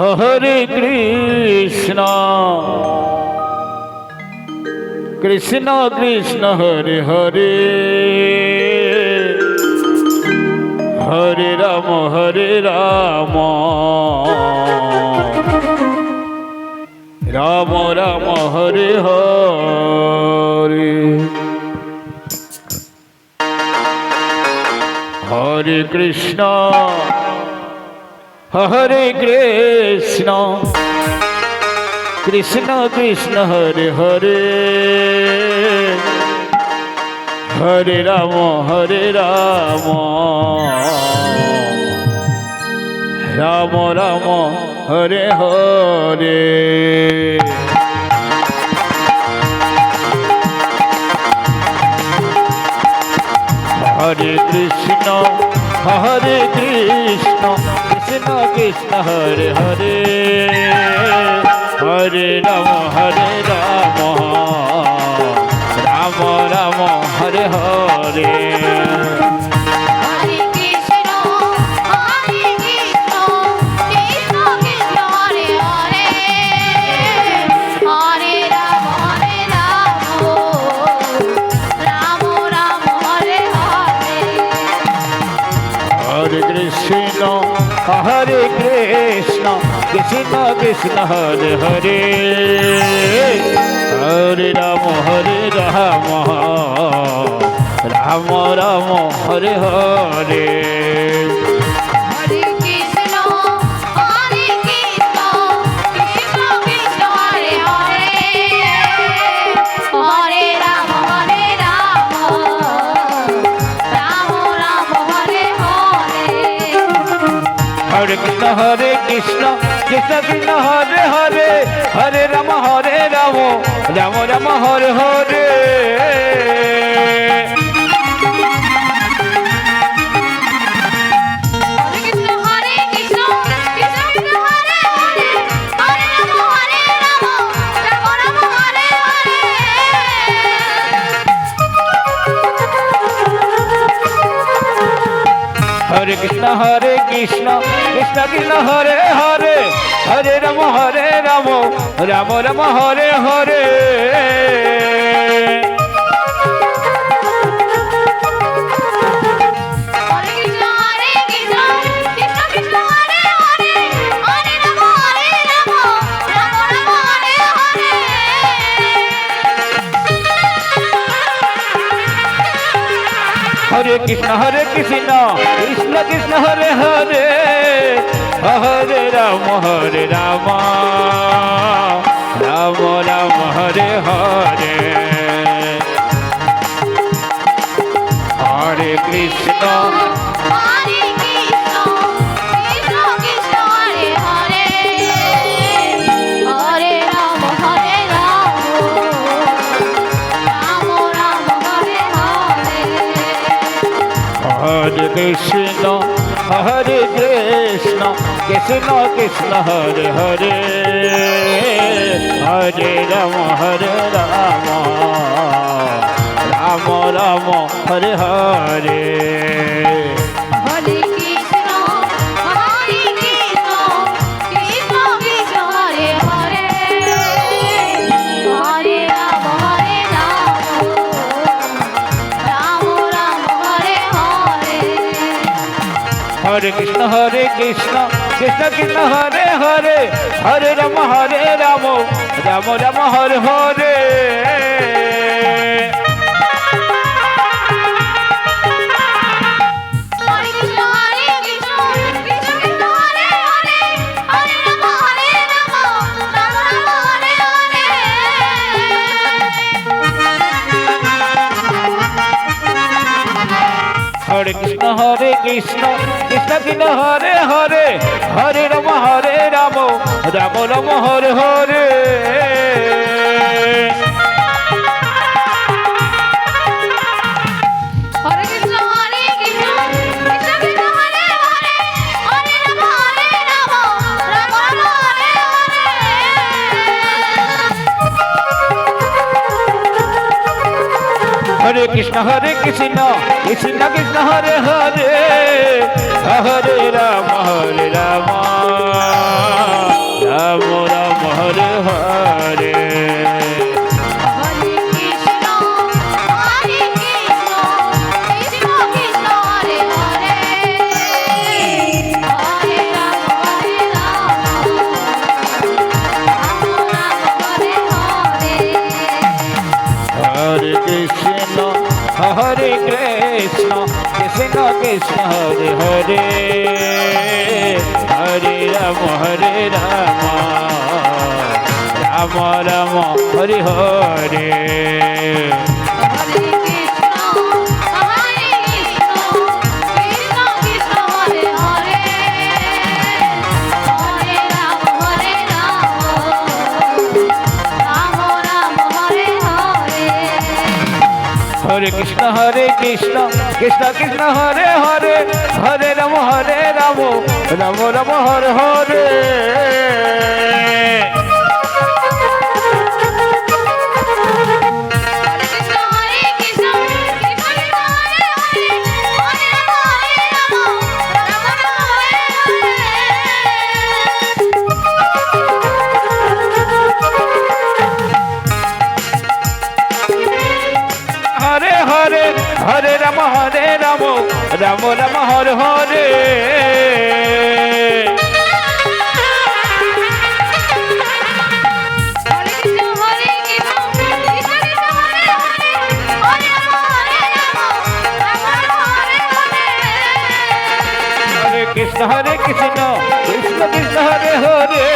Hare Krishna Krishna Krishna Hare Hare Hare Ram Ram Ram Hare Hare Hare Krishna Hare Krishna Krishna Krishna Hare Hare Hare Ram Ram Ram Hare Hare Hare Krishna Hare Krishna Krishna Krishna Hare Hare Hare Ram Ram Ram Hare Hare Krishna Hare Krishna Krishna Krishna Hare Hare Hare Ram Ram Ram Hare Hare Hare Krishna Krishna Krishna Hare Hare Hare Ram Ram Ram Hare Hare Hare Krishna Krishna Krishna Hare Hare Hare Ram Ram Ram Hare Hare Hare Krishna Krishna Krishna Hare Hare Hare Ram Ram Ram Hare Hare Hare Krishna Hare Krishna Krishna Krishna Hare Hare Hare Ram Ram Ram Hare Hare Hare Krishna Krishna Krishna Hare Hare Hare Ram Ram Ram Hare Hare Hare Krishna Krishna Krishna Hare Hare Hare Ram Ram Ram Hare Hare Hare Krishna Krishna Krishna Hare Hare Hare Ram Krishna Hare Hare Hare Ram Ram Ram Hare Hare Hare Krishna Krishna Krishna Hare Hare Hare Ram Ram Ram Hare Hare Hare Hare Hare Ram Ram Ram Hare Hare Krishna Hare Krishna Krishna Krishna Hare Hare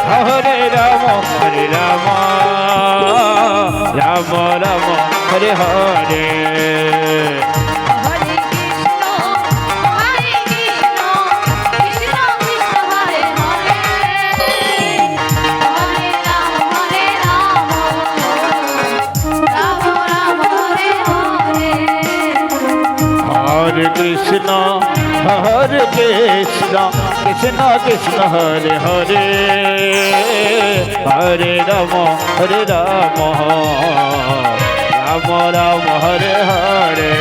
Hare Ram Ram Ram Hare Hare Hare Krishna Krishna Krishna Hare Hare Hare Ram Ram Ram Hare Hare